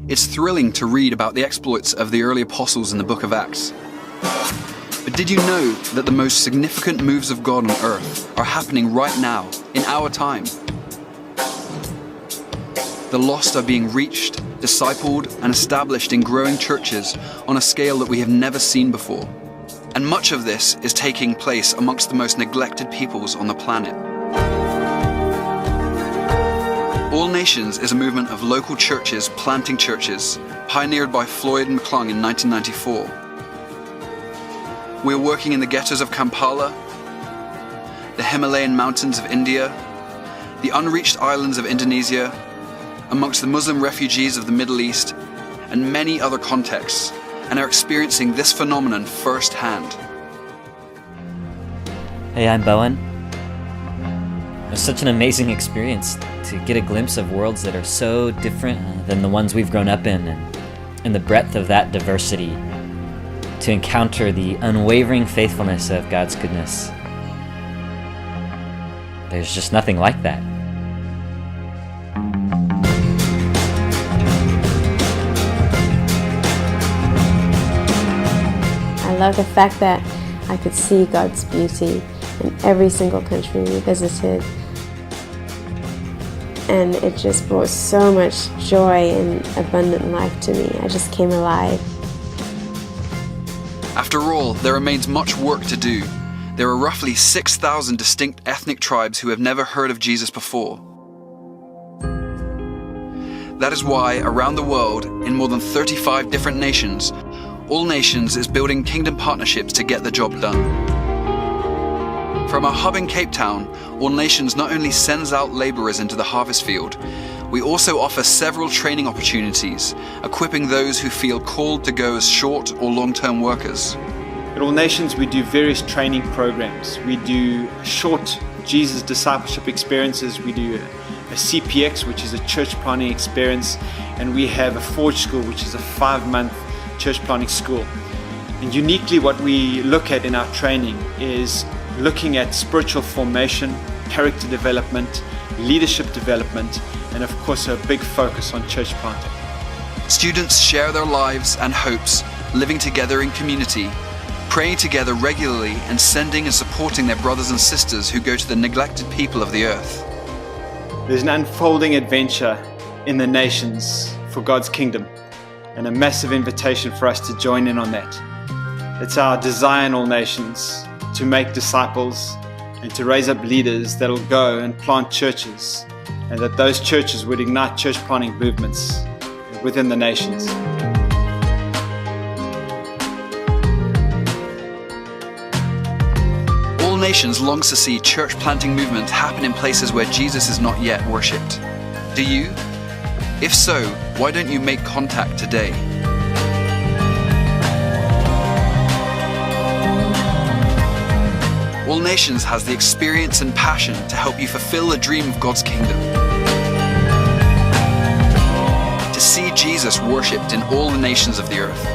It's thrilling to read about the exploits of the early apostles in the book of Acts. But did you know that the most significant moves of God on earth are happening right now, in our time? The lost are being reached, discipled, and established in growing churches on a scale that we have never seen before. And much of this is taking place amongst the most neglected peoples on the planet. All Nations is a movement of local churches planting churches, pioneered by Floyd McClung in 1994. We are working in the ghettos of Kampala, the Himalayan mountains of India, the unreached islands of Indonesia, amongst the Muslim refugees of the Middle East, and many other contexts, and are experiencing this phenomenon firsthand. Hey, I'm Bowen. It was such an amazing experience to get a glimpse of worlds that are so different than the ones we've grown up in, and in the breadth of that diversity, to encounter the unwavering faithfulness of God's goodness. There's just nothing like that. I love the fact that I could see God's beauty in every single country we visited. And it just brought so much joy and abundant life to me. I just came alive. After all, there remains much work to do. There are roughly 6,000 distinct ethnic tribes who have never heard of Jesus before. That is why, around the world, in more than 35 different nations, All Nations is building kingdom partnerships to get the job done. From our hub in Cape Town, All Nations not only sends out laborers into the harvest field, we also offer several training opportunities, equipping those who feel called to go as short or long-term workers. At All Nations, we do various training programs. We do short Jesus discipleship experiences. We do a CPX, which is a church planting experience, and we have a Forge School, which is a 5-month church planting school. And uniquely, what we look at in our training is looking at spiritual formation, character development, leadership development, and of course a big focus on church planting. Students share their lives and hopes, living together in community, praying together regularly, and sending and supporting their brothers and sisters who go to the neglected people of the earth. There's an unfolding adventure in the nations for God's kingdom, and a massive invitation for us to join in on that. It's our desire in All Nations to make disciples and to raise up leaders that will go and plant churches, and that those churches would ignite church planting movements within the nations. All Nations longs to see church planting movements happen in places where Jesus is not yet worshipped. Do you? If so, why don't you make contact today? All Nations has the experience and passion to help you fulfill the dream of God's kingdom. To see Jesus worshipped in all the nations of the earth.